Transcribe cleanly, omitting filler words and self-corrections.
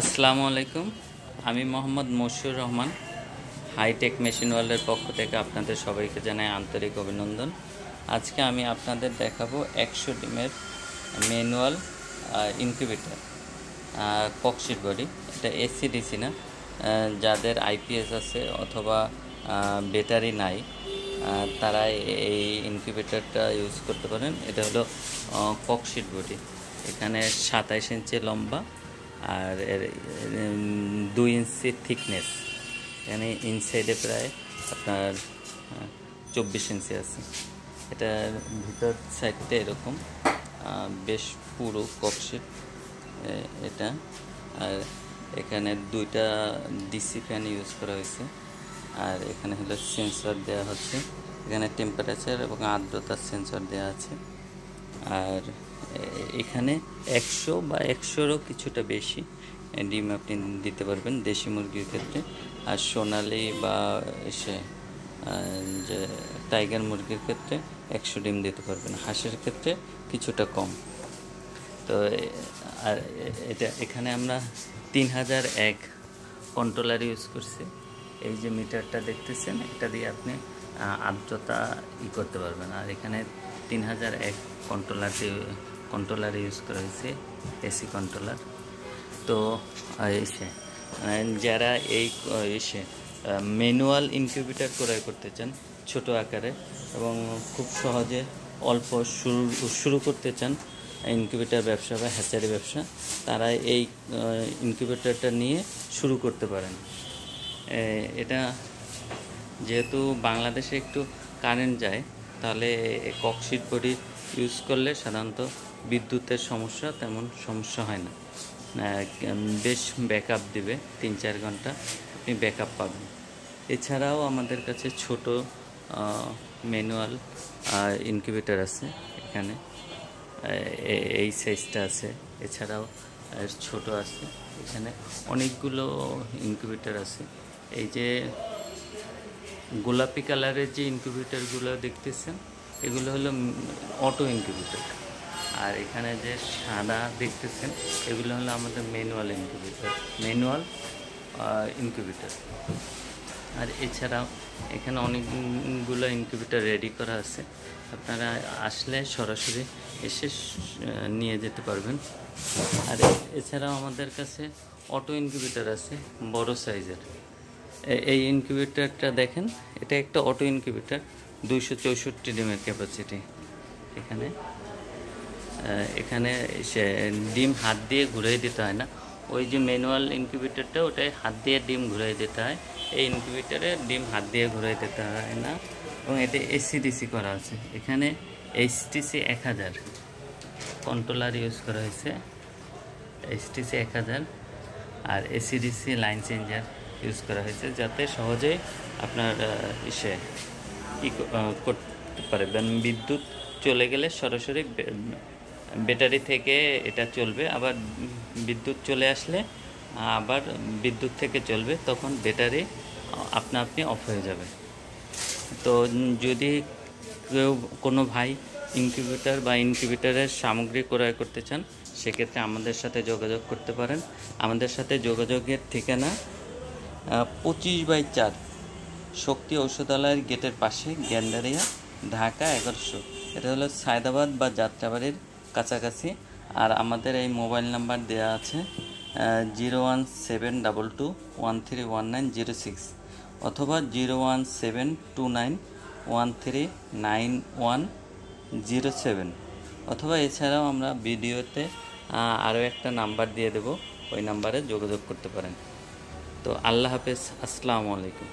আসসালামু আলাইকুম। আমি মোহাম্মদ মশিউর রহমান। হাইটেক মেশিন ওয়ার্ল্ডের পক্ষ থেকে আপনাদের সবাইকে জানাই আন্তরিক অভিনন্দন। আজকে আমি আপনাদের দেখাবো 100 ডিমের ম্যানুয়াল ইনকিউবেটর ককশিট বডি। এটা এসি ডিসি না, যাদের আইপিএস আছে অথবা ব্যাটারি নাই তারা এই ইনকিউবেটরটা ইউজ করতে পারেন। এটা হলো ককশিট বডি। এখানে 27 ইঞ্চি লম্বা আর এর 2 ইঞ্চি থিকনেস। এখানে ইনসাইডে প্রায় আপনার 24 ইঞ্চি আছে। এটার ভিতর সাইডটা এরকম বেশ পুরো ককশিট এটা। আর এখানে 2টা ডিসি ফ্যান ইউজ করা হয়েছে। আর এখানে হলো সেন্সর দেওয়া হচ্ছে, এখানে টেম্পারেচার এবং আর্দ্রতার সেন্সর দেওয়া আছে। আর এখানে 100 বা 100-এরও কিছুটা বেশি ডিম আপনি দিতে পারবেন দেশি মুরগির ক্ষেত্রে। আর সোনালি বা যে টাইগার মুরগির ক্ষেত্রে 100 ডিম দিতে পারবেন। হাঁসের ক্ষেত্রে কিছুটা কম। তো আর এটা এখানে আমরা 3001 কন্ট্রোলার ইউজ করছি। এই যে মিটারটা দেখতেছেন, এটা দিয়ে আপনি আর্দ্রতা করতে পারবেন। আর এখানে 3001 কন্ট্রোলার ইউজ করা হয়েছে, এসি কন্ট্রোলার। তো যারা এই ম্যানুয়াল ইনকিউবেটর ক্রয় করতে চান ছোট আকারে এবং খুব সহজে অল্প শুরু করতে চান ইনকিউবেটর ব্যবসা বা হ্যাচারি ব্যবসা, তারা এই ইনকিউবেটরটা নিয়ে শুরু করতে পারেন। এটা যেহেতু বাংলাদেশে একটু কারেন্ট যায়, তাহলে ককশিট বডি ইউজ করলে সাধারণত বিদ্যুতের তেমন সমস্যা হয় না। বেশ ব্যাকআপ দিবে, 3-4 ঘন্টা আপনি ব্যাকআপ পাবেন। এছাড়াও আমাদের কাছে ছোট ম্যানুয়াল ইনকিউবেটর আছে। এখানে এই সাইজটা আছে, এছাড়াও ছোট আছে। এখানে অনেকগুলো ইনকিউবেটর আছে। এই যে গোলাপি কালারের যে ইনকিউবেটরগুলো দেখতেছেন, এগুলো হলো অটো ইনকিউবেটর। আর এখানে যে সাদা দেখতেছেন, এগুলো হলো আমাদের ম্যানুয়াল ইনকিউবেটর। আর এছাড়াও এখানে অনেকগুলো ইনকিউবেটর রেডি করা আছে। আপনারা আসলে সরাসরি এসে নিয়ে যেতে পারবেন। আর এছাড়াও আমাদের কাছে অটো ইনকিউবেটর আছে বড় সাইজের। এই ইনকিউবেটরটা দেখেন, এটা একটা অটো ইনকিউবেটর, 264 ডিমের ক্যাপাসিটি। এখানে ডিম হাত দিয়ে ঘুরিয়ে দিতে হয় না। ওই যে ম্যানুয়াল ইনকিউবেটরটা, ওটাই হাত দিয়ে ডিম ঘুরিয়ে দিতে হয়। এই ইনকিউবেটরে ডিম হাত দিয়ে ঘুরিয়ে দিতে হয় না। এবং এটা এসিডিসি করা আছে। এখানে এইচটিসি 1000 কন্ট্রোলার ইউজ করা হয়েছে, এইচটিসি 1000। আর এসিডিসি লাইন চেঞ্জার ইউজ করা হয়েছে, যাতে সহজেই আপনার করতে পারবেন। বিদ্যুৎ চলে গেলে সরাসরি ব্যাটারি থেকে এটা চলবে, আবার বিদ্যুৎ চলে আসলে আবার বিদ্যুৎ থেকে চলবে, তখন ব্যাটারি আপনি অফ হয়ে যাবে। তো যদি কোনো ভাই ইনকিউবেটর বা ইনকিউবেটরের সামগ্রী ক্রয় করতে চান, সেক্ষেত্রে আমাদের সাথে যোগাযোগ করতে পারেন। আমাদের সাথে যোগাযোগের ঠিকানা 25/4 শক্তি ঔষধালয়ের গেটের পাশে, গ্যান্ডারিয়া, ঢাকা 1100। এটা হলো সায়দাবাদ বা যাত্রাবাড়ির কাছাকাছি। আর আমাদের এই মোবাইল নাম্বার দেওয়া আছে 01722131906 অথবা 01729139107, অথবা এছাড়াও আমরা ভিডিওতে আরও একটা নাম্বার দিয়ে দেব, ওই নাম্বারে যোগাযোগ করতে পারেন। তো আল্লাহ হাফেজ, আসসালামু আলাইকুম।